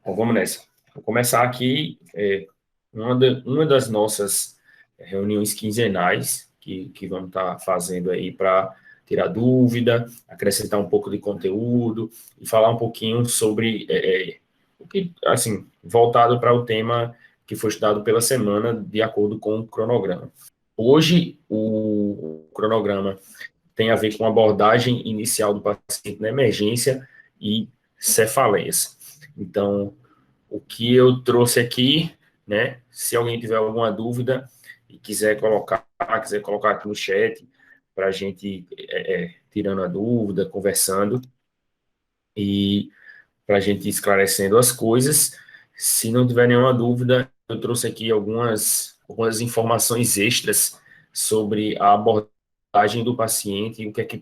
Então, vamos nessa. Vou começar aqui uma das nossas reuniões quinzenais que vamos estar fazendo aí para tirar dúvida, acrescentar um pouco de conteúdo e falar um pouquinho sobre o que, assim, voltado para o tema que foi estudado pela semana, de acordo com o cronograma. Hoje, o cronograma tem a ver com a abordagem inicial do paciente na emergência e cefaleias. Então, o que eu trouxe aqui, né? Se alguém tiver alguma dúvida e quiser colocar aqui no chat para a gente tirando a dúvida, conversando e para a gente esclarecendo as coisas. Se não tiver nenhuma dúvida, eu trouxe aqui algumas informações extras sobre a abordagem do paciente, o que é que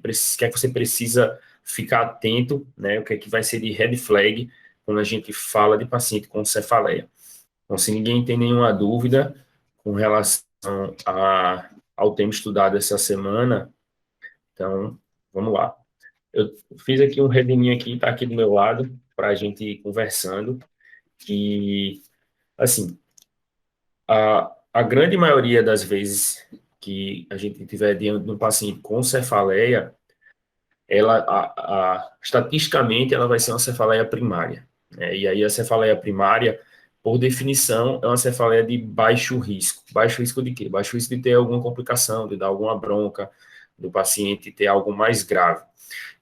você precisa ficar atento, né? O que é que vai ser de red flag quando a gente fala de paciente com cefaleia. Então, se ninguém tem nenhuma dúvida com relação ao tema estudado essa semana, então, vamos lá. Eu fiz aqui um redeminho aqui, está aqui do meu lado, para a gente ir conversando. E, assim, a grande maioria das vezes que a gente tiver diante de um paciente com cefaleia, estatisticamente, ela vai ser uma cefaleia primária, né? E aí, a cefaleia primária, por definição, é uma cefaleia de baixo risco. Baixo risco de quê? Baixo risco de ter alguma complicação, de dar alguma bronca, do paciente ter algo mais grave.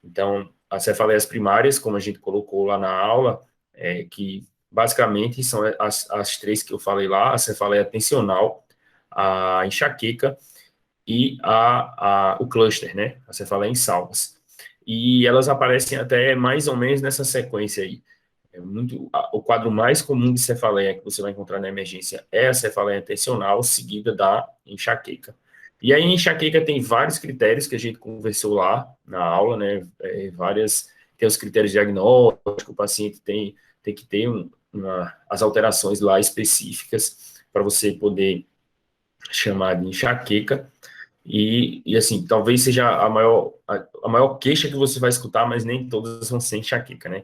Então, as cefaleias primárias, como a gente colocou lá na aula, que basicamente são as três que eu falei lá: a cefaleia tensional, a enxaqueca e o cluster, né? A cefaleia em salvas. E elas aparecem até mais ou menos nessa sequência aí. O quadro mais comum de cefaleia que você vai encontrar na emergência é a cefaleia tensional, seguida da enxaqueca. E aí, a enxaqueca tem vários critérios que a gente conversou lá na aula, né? Tem os critérios diagnósticos, o paciente tem que ter as alterações lá específicas para você poder chamar de enxaqueca. E assim, talvez seja a maior queixa que você vai escutar, mas nem todas vão ser enxaqueca, né?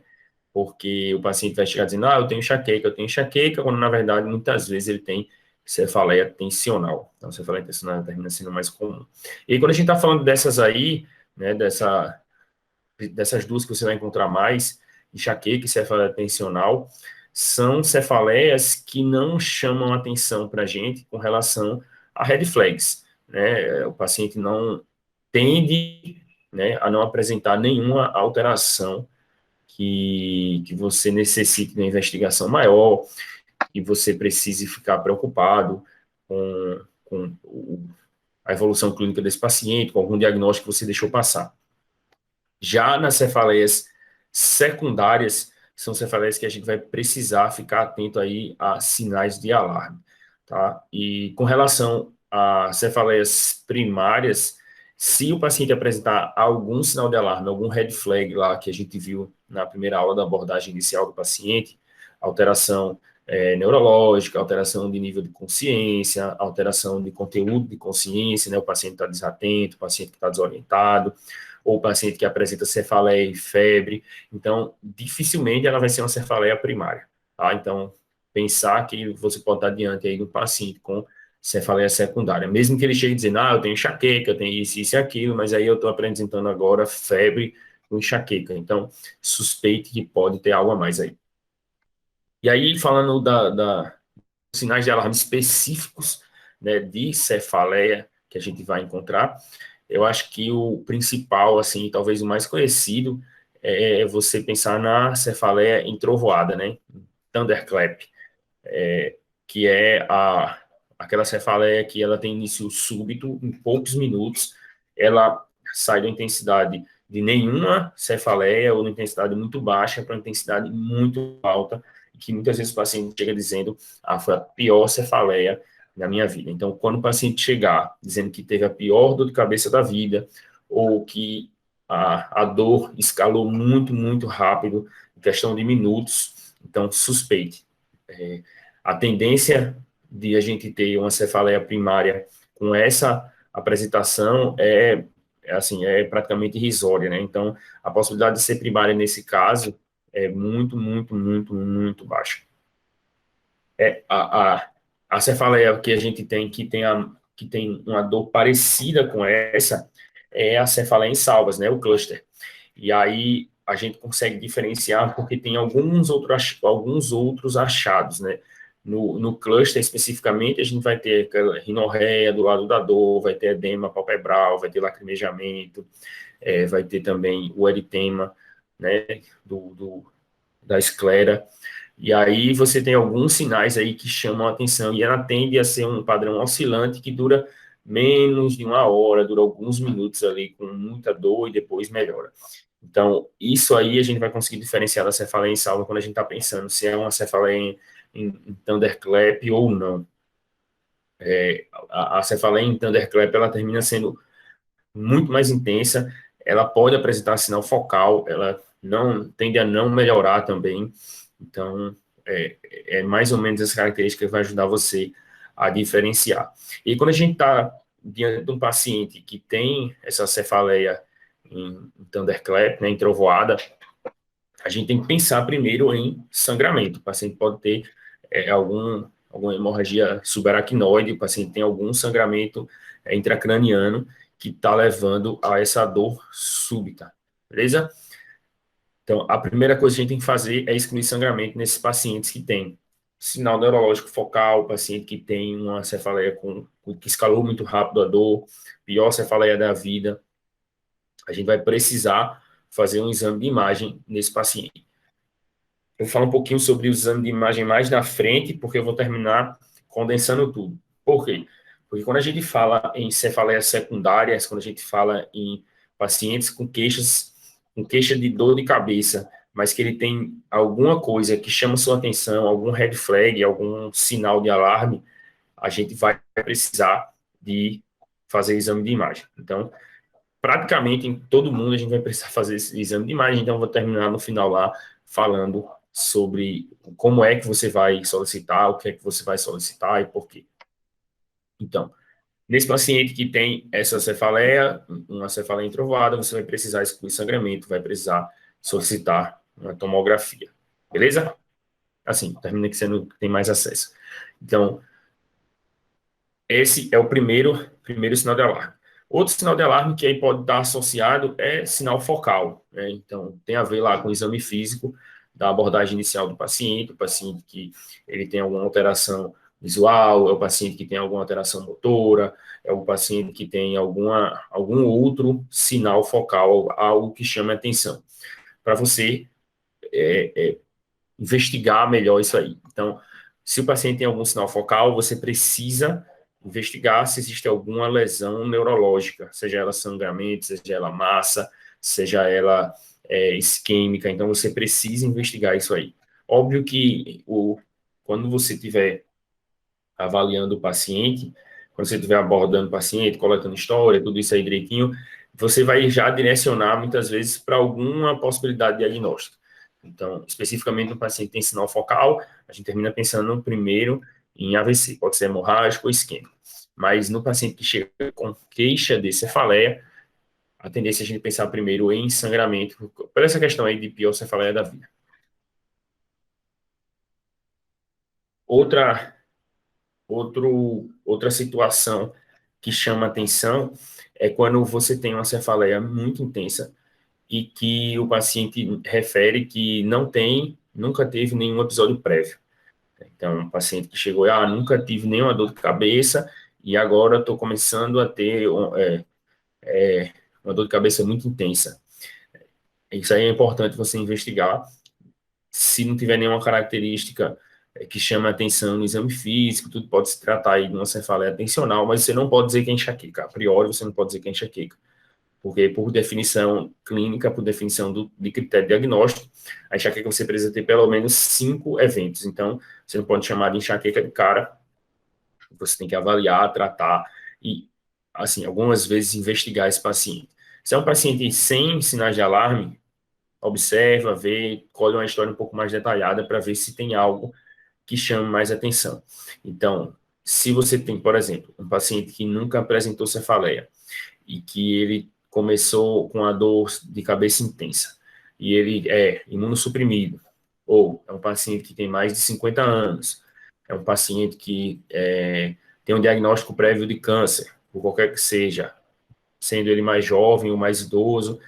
Porque o paciente vai chegar dizendo, eu tenho enxaqueca, quando na verdade, muitas vezes ele tem cefaleia tensional. Então, cefaleia tensional termina sendo mais comum. E quando a gente está falando dessas aí, né, dessas duas que você vai encontrar mais, enxaqueca e cefaleia tensional, são cefaleias que não chamam atenção para a gente com relação a red flags, né? O paciente não tende, né, a não apresentar nenhuma alteração que você necessite de uma investigação maior e você precise ficar preocupado com a evolução clínica desse paciente, com algum diagnóstico que você deixou passar. Já nas cefaleias secundárias, são cefaleias que a gente vai precisar ficar atento aí a sinais de alarme, tá? E com relação a cefaleias primárias, se o paciente apresentar algum sinal de alarme, algum red flag lá que a gente viu na primeira aula da abordagem inicial do paciente, alteração neurológica, alteração de nível de consciência, alteração de conteúdo de consciência, né? O paciente está desatento, o paciente está desorientado, ou o paciente que apresenta cefaleia e febre. Então, dificilmente ela vai ser uma cefaleia primária, tá? Então, pensar que você pode estar diante aí do paciente com cefaleia secundária, mesmo que ele chegue dizendo, eu tenho enxaqueca, eu tenho isso e aquilo, mas aí eu estou apresentando agora febre com enxaqueca. Então, suspeite que pode ter algo a mais aí. E aí, falando da sinais de alarme específicos, né, de cefaleia que a gente vai encontrar, eu acho que o principal, assim, talvez o mais conhecido, é você pensar na cefaleia em trovoada, né? Thunderclap, que é aquela cefaleia que ela tem início súbito, em poucos minutos, ela sai da intensidade de nenhuma cefaleia ou de intensidade muito baixa para uma intensidade muito alta, e que muitas vezes o paciente chega dizendo, foi a pior cefaleia na minha vida. Então, quando o paciente chegar dizendo que teve a pior dor de cabeça da vida, ou que a dor escalou muito, muito rápido, em questão de minutos, então suspeite. A tendência de a gente ter uma cefaleia primária com essa apresentação assim, é praticamente irrisória, né? Então, a possibilidade de ser primária nesse caso é muito, muito, muito, muito baixa. A cefaleia que a gente tem, que tem uma dor parecida com essa, é a cefaleia em salvas, né, o cluster. E aí a gente consegue diferenciar porque tem alguns outros achados, né? No cluster, especificamente, a gente vai ter aquela rinorreia do lado da dor, vai ter edema palpebral, vai ter lacrimejamento, vai ter também o eritema, né, da esclera. E aí você tem alguns sinais aí que chamam a atenção, e ela tende a ser um padrão oscilante que dura menos de uma hora, dura alguns minutos ali com muita dor e depois melhora. Então, isso aí a gente vai conseguir diferenciar da cefaleia em salva quando a gente está pensando se é uma cefaleia em thunderclap ou não. A cefaleia em thunderclap, ela termina sendo muito mais intensa, ela pode apresentar sinal focal, ela não tende a não melhorar também. Então, é mais ou menos essa característica que vai ajudar você a diferenciar. E quando a gente está diante de um paciente que tem essa cefaleia em thunderclap, né, em trovoada, a gente tem que pensar primeiro em sangramento. O paciente pode ter alguma hemorragia subaracnoide, o paciente tem algum sangramento intracraniano que está levando a essa dor súbita, beleza? Então, a primeira coisa que a gente tem que fazer é excluir sangramento nesses pacientes que têm sinal neurológico focal, paciente que tem uma cefaleia que escalou muito rápido a dor, pior cefaleia da vida, a gente vai precisar fazer um exame de imagem nesse paciente. Eu vou falar um pouquinho sobre o exame de imagem mais na frente, porque eu vou terminar condensando tudo. Por quê? Porque quando a gente fala em cefaleias secundárias, quando a gente fala em pacientes com queixa de dor de cabeça, mas que ele tem alguma coisa que chama sua atenção, algum red flag, algum sinal de alarme, a gente vai precisar de fazer exame de imagem. Então, praticamente em todo mundo a gente vai precisar fazer esse exame de imagem, então eu vou terminar no final lá falando sobre como é que você vai solicitar, o que é que você vai solicitar e por quê. Então, nesse paciente que tem essa cefaleia, uma cefaleia entrovada, você vai precisar excluir sangramento, vai precisar solicitar uma tomografia, beleza? Assim, termina que você não tem mais acesso. Então, esse é o primeiro sinal de alarme. Outro sinal de alarme que aí pode estar associado é sinal focal, né? Então, tem a ver lá com o exame físico da abordagem inicial do paciente, o paciente que ele tem alguma alteração visual, é o paciente que tem alguma alteração motora, é o paciente que tem algum outro sinal focal, algo que chama atenção, para você investigar melhor isso aí. Então, se o paciente tem algum sinal focal, você precisa investigar se existe alguma lesão neurológica, seja ela sangramento, seja ela massa, seja ela isquêmica. Então, você precisa investigar isso aí. Óbvio que quando você estiver avaliando o paciente, quando você estiver abordando o paciente, coletando história, tudo isso aí direitinho, você vai já direcionar muitas vezes para alguma possibilidade diagnóstica. Então, especificamente no paciente que tem sinal focal, a gente termina pensando primeiro em AVC, pode ser hemorrágico ou isquêmico. Mas no paciente que chega com queixa de cefaleia, a tendência é a gente pensar primeiro em sangramento, por essa questão aí de pior cefaleia da vida. Outra outra situação que chama atenção é quando você tem uma cefaleia muito intensa e que o paciente refere que nunca teve nenhum episódio prévio. Então, um paciente que chegou, nunca tive nenhuma dor de cabeça e agora estou começando a ter uma dor de cabeça muito intensa. Isso aí é importante você investigar. Se não tiver nenhuma característica que chama atenção no exame físico, tudo pode se tratar aí de uma cefaleia atencional, mas você não pode dizer que é enxaqueca. A priori, você não pode dizer que é enxaqueca. Porque, por definição clínica, por definição de critério diagnóstico, a enxaqueca você precisa ter pelo menos 5 eventos. Então, você não pode chamar de enxaqueca de cara. Você tem que avaliar, tratar e, assim, algumas vezes investigar esse paciente. Se é um paciente sem sinais de alarme, observa, vê, colhe uma história um pouco mais detalhada para ver se tem algo que chame mais atenção. Então, se você tem, por exemplo, um paciente que nunca apresentou cefaleia e que ele começou com a dor de cabeça intensa, e ele é imunossuprimido, ou é um paciente que tem mais de 50 anos, é um paciente que tem um diagnóstico prévio de câncer, por qualquer que seja, sendo ele mais jovem ou mais idoso,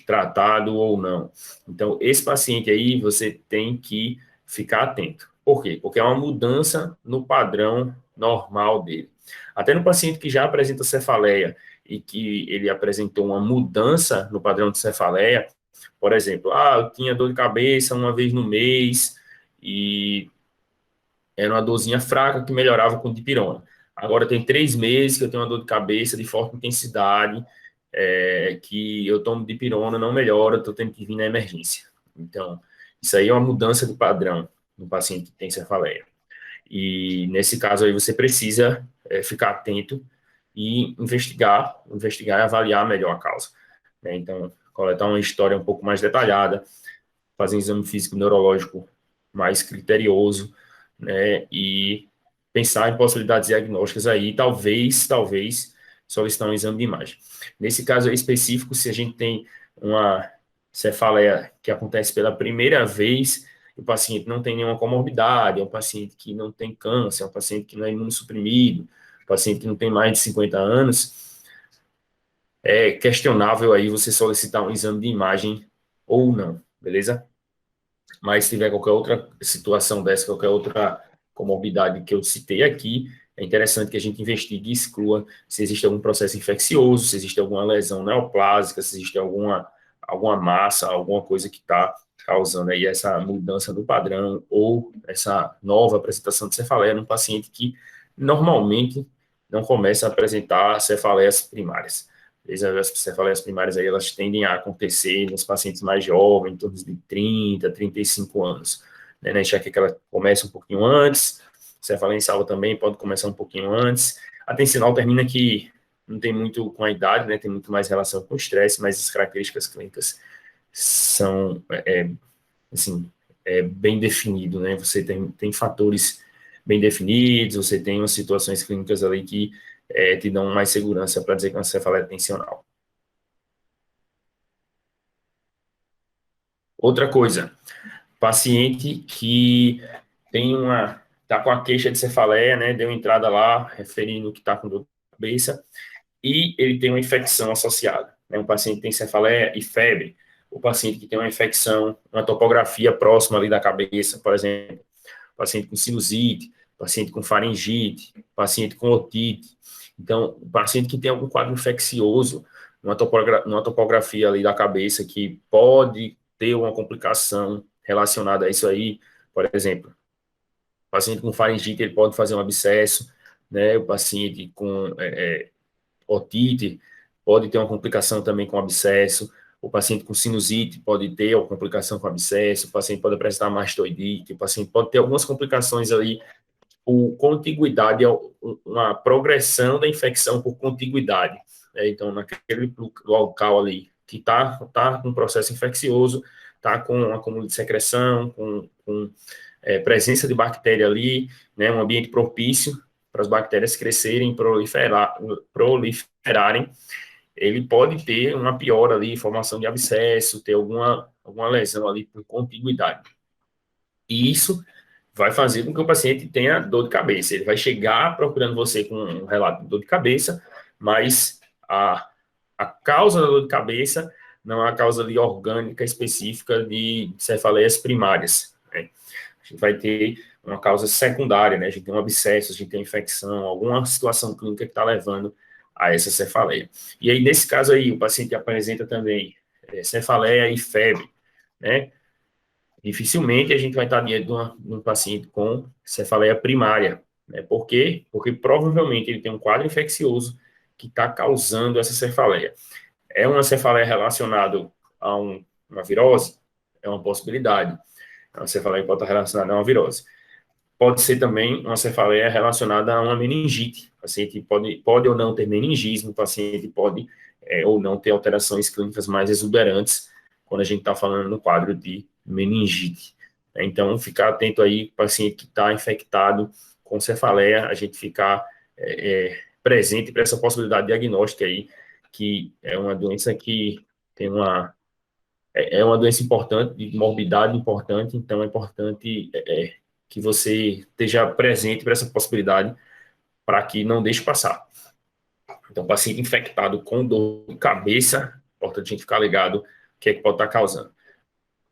tratado ou não. Então, esse paciente aí, você tem que ficar atento. Por quê? Porque é uma mudança no padrão normal dele. Até no paciente que já apresenta cefaleia e que ele apresentou uma mudança no padrão de cefaleia, por exemplo, eu tinha dor de cabeça uma vez no mês e era uma dorzinha fraca que melhorava com dipirona. Agora tem 3 meses que eu tenho uma dor de cabeça de forte intensidade, que eu tomo dipirona, não melhora, estou tendo que vir na emergência. Então, isso aí é uma mudança de padrão no paciente que tem cefaleia. E nesse caso aí você precisa ficar atento e investigar e avaliar melhor a causa. Né? Então, coletar uma história um pouco mais detalhada, fazer um exame físico neurológico mais criterioso, né, e pensar em possibilidades diagnósticas aí, talvez solicitar um exame de imagem. Nesse caso aí específico, se a gente tem uma cefaleia que acontece pela primeira vez, o paciente não tem nenhuma comorbidade, é um paciente que não tem câncer, é um paciente que não é imunossuprimido, um paciente que não tem mais de 50 anos, é questionável aí você solicitar um exame de imagem ou não, beleza? Mas se tiver qualquer outra situação dessa, qualquer outra comorbidade que eu citei aqui, é interessante que a gente investigue e exclua se existe algum processo infeccioso, se existe alguma lesão neoplásica, se existe alguma massa, alguma coisa que está causando aí essa mudança do padrão ou essa nova apresentação de cefaleia num paciente que normalmente não começa a apresentar cefaleias primárias. As cefaleias primárias aí, elas tendem a acontecer nos pacientes mais jovens, em torno de 30, 35 anos. Né? Na enxaqueca ela começa um pouquinho antes, cefaleia em salva também pode começar um pouquinho antes. A tensinal termina que não tem muito com a idade, né? Tem muito mais relação com o estresse, mas as características clínicas são, assim, bem definido, né? Você tem fatores bem definidos, você tem umas situações clínicas ali que te dão mais segurança para dizer que é uma cefaleia tensional. Outra coisa, paciente que está com a queixa de cefaleia, né, deu entrada lá, referindo que está com dor de cabeça, e ele tem uma infecção associada. Né, um paciente que tem cefaleia e febre, o paciente que tem uma infecção, uma topografia próxima ali da cabeça, por exemplo, paciente com sinusite, paciente com faringite, paciente com otite. Então, o paciente que tem algum quadro infeccioso, uma topografia ali da cabeça que pode ter uma complicação relacionada a isso aí, por exemplo, o paciente com faringite, ele pode fazer um abscesso, né? O paciente com otite pode ter uma complicação também com abscesso, o paciente com sinusite pode ter uma complicação com abscesso, o paciente pode apresentar mastoidite, o paciente pode ter algumas complicações ali por contiguidade, uma progressão da infecção por contiguidade. Né? Então, naquele local ali que tá com um processo infeccioso, está com acúmulo de secreção, com presença de bactéria ali, né? Um ambiente propício para as bactérias crescerem, proliferarem, ele pode ter uma piora ali, formação de abscesso, ter alguma lesão ali por contiguidade. E isso vai fazer com que o paciente tenha dor de cabeça. Ele vai chegar procurando você com um relato de dor de cabeça, mas a causa da dor de cabeça não é a causa ali orgânica específica de cefaleias primárias. Né? A gente vai ter uma causa secundária, né? A gente tem um abscesso, a gente tem infecção, alguma situação clínica que está levando a essa cefaleia. E aí, nesse caso aí, o paciente apresenta também cefaleia e febre, né? Dificilmente a gente vai estar diante de um paciente com cefaleia primária. Né? Por quê? Porque provavelmente ele tem um quadro infeccioso que está causando essa cefaleia. É uma cefaleia relacionada a uma virose? É uma possibilidade. É uma cefaleia que pode estar relacionada a uma virose. Pode ser também uma cefaleia relacionada a uma meningite. O paciente pode ou não ter meningismo, o paciente pode ou não ter alterações clínicas mais exuberantes quando a gente está falando no quadro de meningite. Então, ficar atento aí, paciente que está infectado com cefaleia, a gente ficar presente para essa possibilidade diagnóstica aí, que é uma doença que tem é uma doença importante, de morbidade importante, então é importante que você esteja presente para essa possibilidade, para que não deixe passar. Então, paciente infectado com dor de cabeça, é importante a gente ficar ligado o que é que pode estar causando.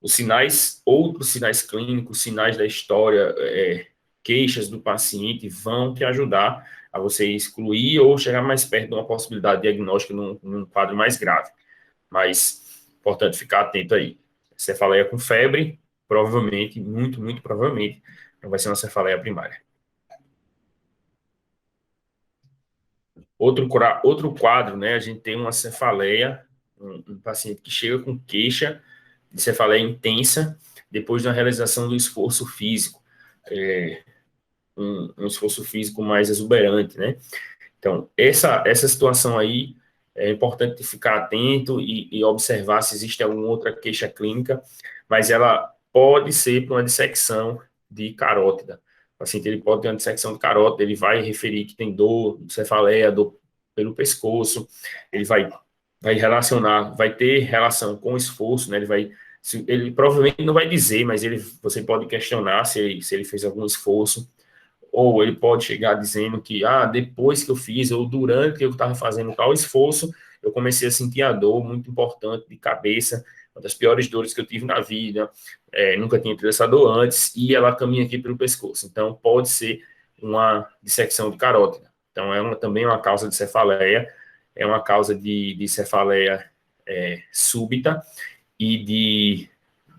Os sinais, outros sinais clínicos, sinais da história, queixas do paciente vão te ajudar a você excluir ou chegar mais perto de uma possibilidade diagnóstica num quadro mais grave. Mas, importante ficar atento aí. Cefaleia com febre, provavelmente, muito, muito provavelmente, não vai ser uma cefaleia primária. Outro quadro, né? A gente tem uma cefaleia, um paciente que chega com queixa de cefaleia intensa depois da realização do esforço físico, um esforço físico mais exuberante, né? Então, essa situação aí é importante ficar atento e observar se existe alguma outra queixa clínica, mas ela pode ser para uma dissecção de carótida. O paciente ele pode ter uma dissecção de carótida, ele vai referir que tem dor, cefaleia, dor pelo pescoço, ele vai relacionar, vai ter relação com o esforço, né? Ele provavelmente não vai dizer, mas você pode questionar se ele fez algum esforço, ou ele pode chegar dizendo que, depois que eu fiz, ou durante que eu estava fazendo tal esforço, eu comecei a sentir a dor muito importante de cabeça, uma das piores dores que eu tive na vida, nunca tinha tido essa dor antes, e ela caminha aqui pelo pescoço. Então, pode ser uma dissecção de carótida. Então, também uma causa de cefaleia, é uma causa de cefaleia súbita e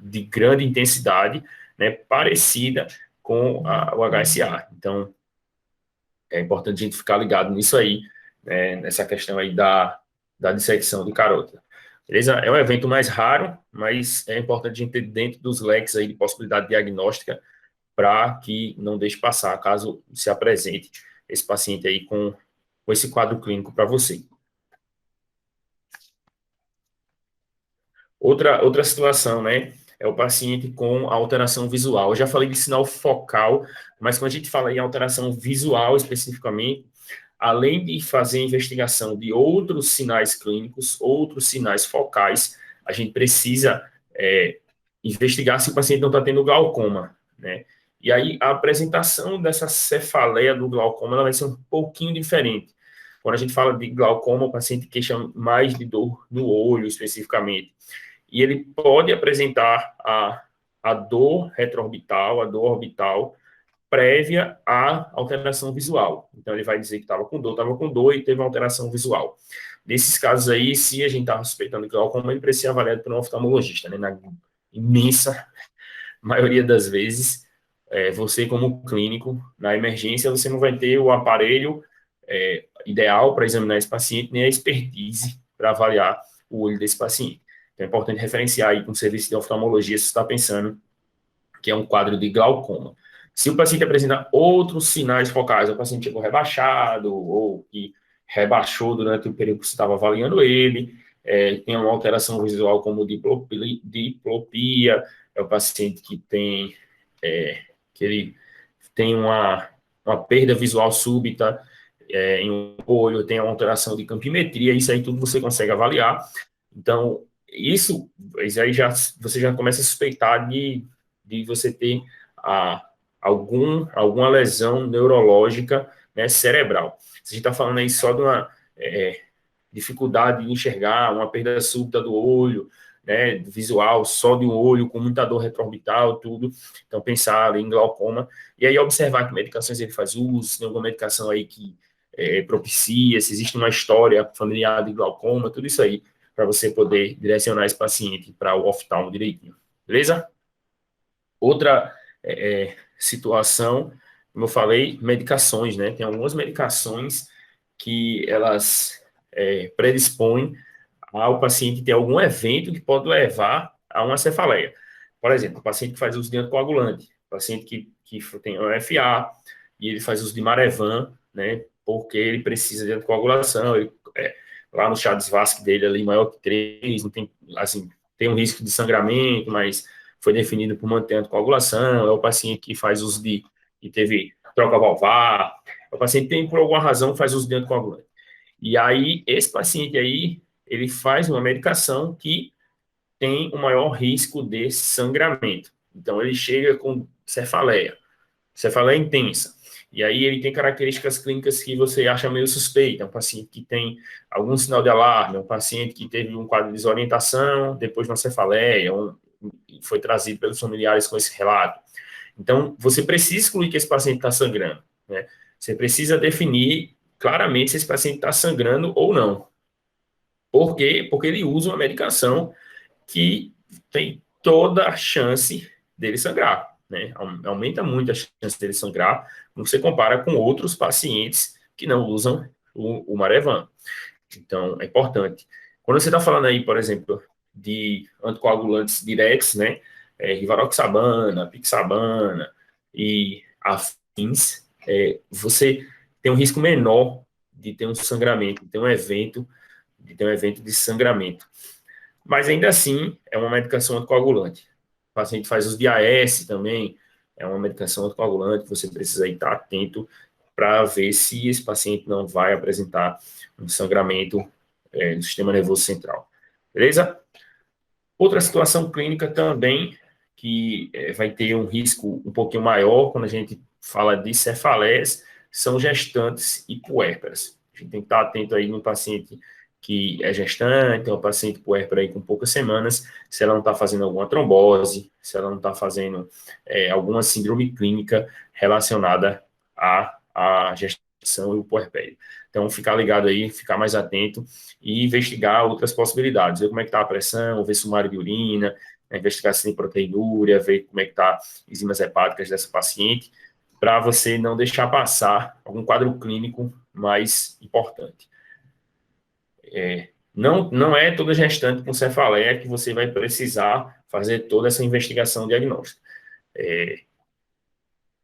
de grande intensidade, né, parecida com o HSA. Então, é importante a gente ficar ligado nisso aí, né, nessa questão aí da dissecção de carótida. Beleza? É um evento mais raro, mas é importante a gente ter dentro dos leques aí de possibilidade diagnóstica para que não deixe passar, caso se apresente esse paciente aí com esse quadro clínico para você. Outra situação, né? É o paciente com alteração visual. Eu já falei de sinal focal, mas quando a gente fala em alteração visual especificamente, além de fazer investigação de outros sinais clínicos, outros sinais focais, a gente precisa investigar se o paciente não está tendo glaucoma, né? E aí, a apresentação dessa cefaleia do glaucoma ela vai ser um pouquinho diferente. Quando a gente fala de glaucoma, o paciente queixa mais de dor no olho, especificamente. E ele pode apresentar a dor retroorbital, a dor orbital, prévia à alteração visual. Então, ele vai dizer que estava com dor e teve uma alteração visual. Nesses casos aí, se a gente está suspeitando que é glaucoma, ele precisa ser avaliado por um oftalmologista, né? Na imensa maioria das vezes, você como clínico, na emergência, você não vai ter o aparelho ideal para examinar esse paciente, nem a expertise para avaliar o olho desse paciente. Então, é importante referenciar aí com o serviço de oftalmologia se você está pensando que é um quadro de glaucoma. Se o paciente apresenta outros sinais focais, o paciente chegou rebaixado ou que rebaixou durante o período que você estava avaliando ele, tem uma alteração visual como diplopia, é o paciente que tem que ele tem uma perda visual súbita em um olho, tem uma alteração de campimetria, isso aí tudo você consegue avaliar. Então, isso aí você já começa a suspeitar de você ter alguma lesão neurológica, né, cerebral. Se a gente está falando aí só de uma dificuldade de enxergar, uma perda súbita do olho, né, visual, só de um olho, com muita dor retroorbital, tudo. Então, pensar ali em glaucoma, e aí observar que medicações ele faz uso, se tem alguma medicação aí que propicia, se existe uma história familiar de glaucoma, tudo isso aí, para você poder direcionar esse paciente para o oftalmo direitinho. Beleza? Outra situação, como eu falei, medicações, né? Tem algumas medicações que elas predispõem ao paciente ter algum evento que pode levar a uma cefaleia. Por exemplo, o paciente que faz uso de anticoagulante, o paciente que tem OFA e ele faz uso de Marevan, né? Porque ele precisa de anticoagulação, lá no CHA-2-VASc dele ali maior que 3, não tem, assim, tem um risco de sangramento, mas foi definido por manter a anticoagulação, é o paciente que faz uso que teve troca valvar, é o paciente que tem, por alguma razão, faz uso de anticoagulante. E aí, esse paciente aí, ele faz uma medicação que tem o maior risco de sangramento. Então, ele chega com cefaleia intensa. E aí ele tem características clínicas que você acha meio suspeita. É um paciente que tem algum sinal de alarme, é um paciente que teve um quadro de desorientação, depois de uma cefaleia, foi trazido pelos familiares com esse relato. Então, você precisa excluir que esse paciente está sangrando, né? Você precisa definir claramente se esse paciente está sangrando ou não. Por quê? Porque ele usa uma medicação que tem toda a chance dele sangrar, né? Aumenta muito a chance dele sangrar quando você compara com outros pacientes que não usam o Marevan. Então, é importante. Quando você está falando aí, por exemplo, de anticoagulantes diretos, né? Rivaroxabana, Pixabana e afins, você tem um risco menor de ter um sangramento, de ter um evento de sangramento. Mas ainda assim, é uma medicação anticoagulante. O paciente faz uso de AS também, é uma medicação anticoagulante, você precisa estar atento para ver se esse paciente não vai apresentar um sangramento do sistema nervoso central. Beleza? Outra situação clínica também, que vai ter um risco um pouquinho maior quando a gente fala de cefaleias, são gestantes e puérperas. A gente tem que estar atento aí no paciente que é gestante, é um paciente puérpera aí com poucas semanas, se ela não está fazendo alguma trombose, se ela não está fazendo alguma síndrome clínica relacionada à gestação e o puerpério. Então, ficar ligado aí, ficar mais atento e investigar outras possibilidades, ver como é que está a pressão, ver sumário de urina, investigar se tem proteinúria, ver como é que está enzimas hepáticas dessa paciente, para você não deixar passar algum quadro clínico mais importante. Não é toda gestante com cefaleia que você vai precisar fazer toda essa investigação diagnóstica.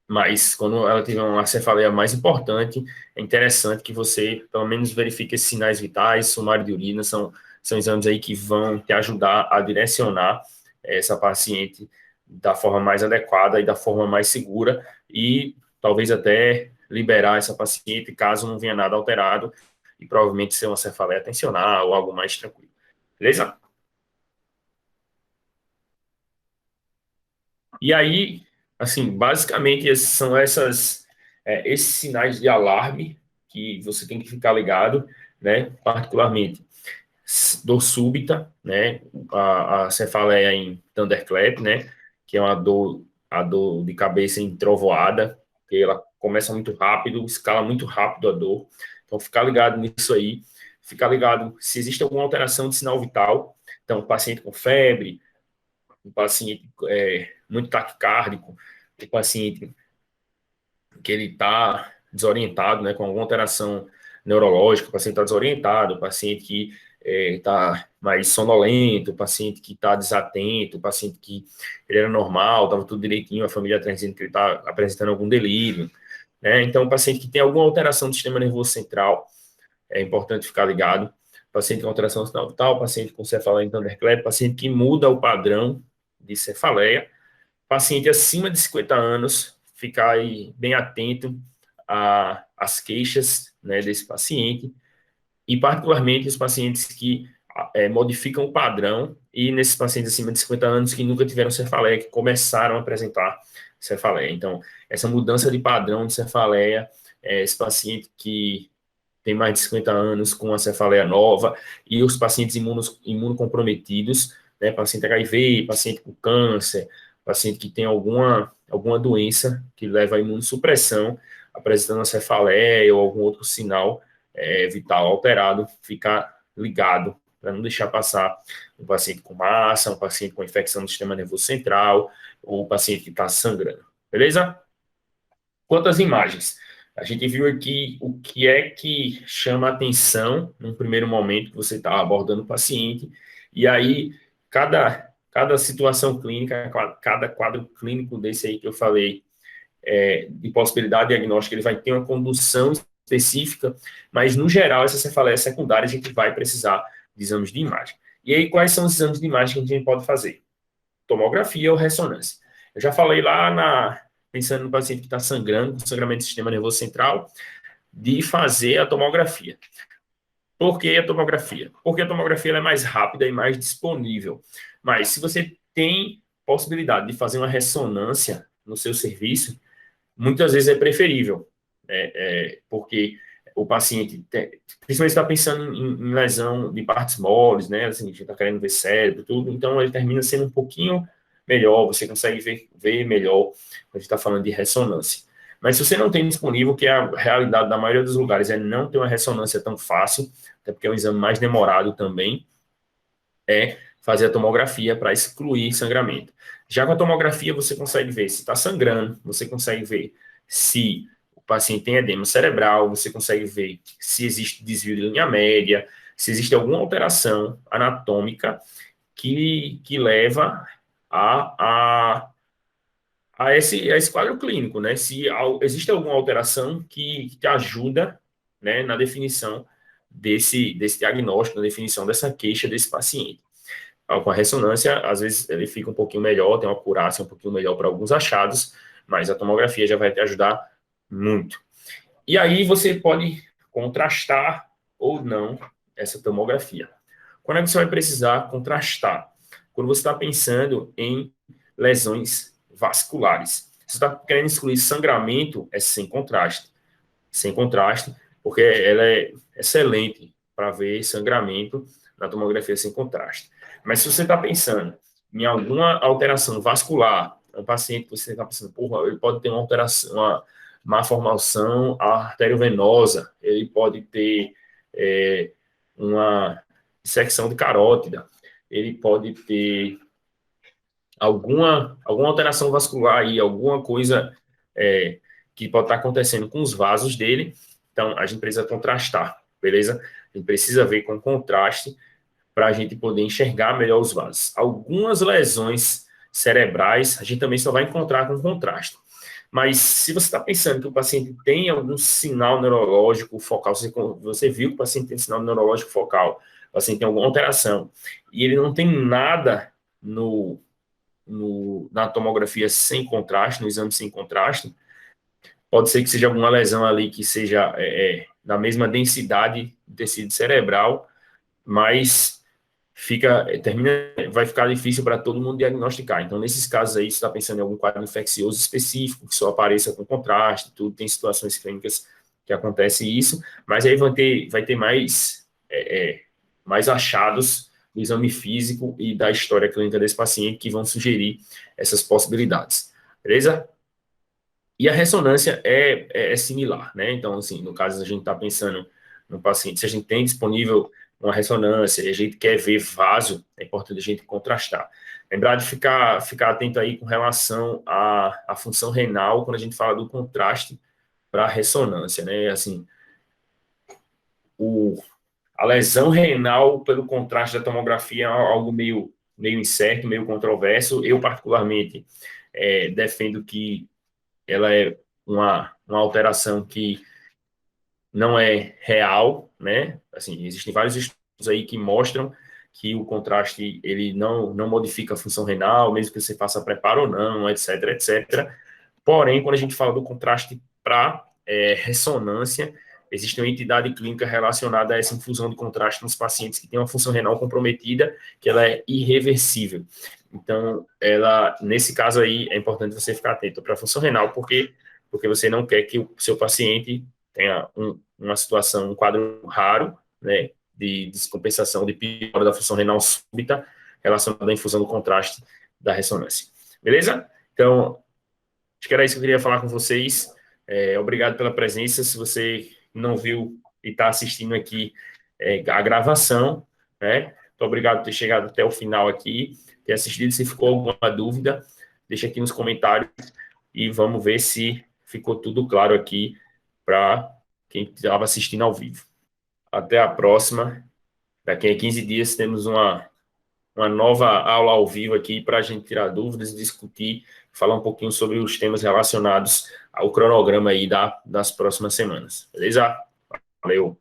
Mas quando ela tiver uma cefaleia mais importante, é interessante que você, pelo menos, verifique esses sinais vitais, sumário de urina, são exames aí que vão te ajudar a direcionar essa paciente da forma mais adequada e da forma mais segura e talvez até liberar essa paciente caso não venha nada alterado e provavelmente ser uma cefaleia tensional ou algo mais tranquilo. Beleza? E aí, assim, basicamente são esses sinais de alarme que você tem que ficar ligado, né? Particularmente dor súbita, né? A cefaleia em thunderclap, né? Que é a dor de cabeça em trovoada, que ela começa muito rápido, escala muito rápido a dor. Então, ficar ligado nisso aí, ficar ligado se existe alguma alteração de sinal vital. Então, paciente com febre, um paciente muito taquicárdico, um paciente que ele está desorientado, né, com alguma alteração neurológica, o paciente está desorientado, o paciente que está mais sonolento, o paciente que está desatento, o paciente que ele era normal, estava tudo direitinho, a família está dizendo que ele está apresentando algum delírio, né? Então, o paciente que tem alguma alteração do sistema nervoso central, é importante ficar ligado. Paciente com alteração sinal vital, paciente com cefaleia em thunderclap, paciente que muda o padrão de cefaleia, paciente acima de 50 anos, ficar aí bem atento às queixas, né, desse paciente, e particularmente os pacientes que modificam o padrão, e nesses pacientes acima de 50 anos que nunca tiveram cefaleia, que começaram a apresentar cefaleia. Então, essa mudança de padrão de cefaleia, esse paciente que tem mais de 50 anos com a cefaleia nova, e os pacientes imunocomprometidos, né, paciente HIV, paciente com câncer, paciente que tem alguma doença que leva à imunossupressão, apresentando a cefaleia ou algum outro sinal vital alterado, ficar ligado para não deixar passar um paciente com massa, um paciente com infecção do sistema nervoso central, ou um paciente que está sangrando. Beleza? Quanto às imagens, a gente viu aqui o que é que chama atenção num primeiro momento que você está abordando o paciente, e aí cada situação clínica, cada quadro clínico desse aí que eu falei, de possibilidade diagnóstica, ele vai ter uma condução específica, mas no geral, essa cefaleia secundária, a gente vai precisar de exames de imagem. E aí, quais são os exames de imagem que a gente pode fazer? Tomografia ou ressonância. Eu já falei pensando no paciente que está sangrando, com sangramento do sistema nervoso central, de fazer a tomografia. Por que a tomografia? Porque a tomografia ela é mais rápida e mais disponível. Mas se você tem possibilidade de fazer uma ressonância no seu serviço, muitas vezes é preferível, porque o paciente, principalmente está pensando em lesão de partes moles, né? Assim, a gente está querendo ver cérebro, tudo, então ele termina sendo um pouquinho melhor, você consegue ver melhor quando a gente está falando de ressonância. Mas se você não tem disponível, que é a realidade da maioria dos lugares, é não ter uma ressonância tão fácil, até porque é um exame mais demorado também, é fazer a tomografia para excluir sangramento. Já com a tomografia, você consegue ver se está sangrando, você consegue ver se o paciente tem edema cerebral, você consegue ver se existe desvio de linha média, se existe alguma alteração anatômica que leva a esse quadro clínico, né? Se existe alguma alteração que te ajuda, né, na definição desse diagnóstico, na definição dessa queixa desse paciente. Com a ressonância, às vezes ele fica um pouquinho melhor, tem uma acurácia um pouquinho melhor para alguns achados, mas a tomografia já vai te ajudar muito. E aí você pode contrastar ou não essa tomografia. Quando é que você vai precisar contrastar? Quando você está pensando em lesões vasculares. Se você está querendo excluir sangramento, é sem contraste. Sem contraste, porque ela é excelente para ver sangramento na tomografia sem contraste. Mas se você está pensando em alguma alteração vascular, um paciente que você está pensando, porra, ele pode ter uma alteração, uma malformação arteriovenosa, ele pode ter uma dissecção de carótida, ele pode ter alguma alteração vascular aí, alguma coisa que pode estar acontecendo com os vasos dele. Então, a gente precisa contrastar, beleza? A gente precisa ver com contraste para a gente poder enxergar melhor os vasos. Algumas lesões cerebrais, a gente também só vai encontrar com contraste. Mas se você está pensando que o paciente tem algum sinal neurológico focal, você viu que o paciente tem sinal neurológico focal, o paciente tem alguma alteração, e ele não tem nada na tomografia sem contraste, no exame sem contraste, pode ser que seja alguma lesão ali que seja da mesma densidade do tecido cerebral, mas vai ficar difícil para todo mundo diagnosticar. Então, nesses casos aí, você está pensando em algum quadro infeccioso específico, que só apareça com contraste, tudo, tem situações clínicas que acontece isso, mas aí vai ter mais achados do exame físico e da história clínica desse paciente que vão sugerir essas possibilidades, beleza? E a ressonância é similar, né? Então, assim, no caso, a gente está pensando no paciente, se a gente tem disponível uma ressonância e a gente quer ver vaso, é importante a gente contrastar. Lembrar de ficar atento aí com relação à função renal quando a gente fala do contraste para a ressonância, né? Assim, a lesão renal pelo contraste da tomografia é algo meio incerto, meio controverso. Eu, particularmente, defendo que ela é uma alteração que não é real, né? Assim, existem vários estudos aí que mostram que o contraste ele não modifica a função renal, mesmo que você faça preparo ou não, etc, etc. Porém, quando a gente fala do contraste para ressonância, existe uma entidade clínica relacionada a essa infusão de contraste nos pacientes que têm uma função renal comprometida, que ela é irreversível. Então, nesse caso aí, é importante você ficar atento para a função renal, porque você não quer que o seu paciente tenha uma situação, um quadro raro, né, de descompensação, de piora da função renal súbita relacionada à infusão do contraste da ressonância. Beleza? Então, acho que era isso que eu queria falar com vocês. Obrigado pela presença. Se você não viu e está assistindo aqui a gravação, né? Muito obrigado por ter chegado até o final aqui, ter assistido. Se ficou alguma dúvida, deixa aqui nos comentários e vamos ver se ficou tudo claro aqui para quem estava assistindo ao vivo. Até a próxima. Daqui a 15 dias temos uma nova aula ao vivo aqui para a gente tirar dúvidas, discutir, falar um pouquinho sobre os temas relacionados ao cronograma aí das próximas semanas. Beleza? Valeu!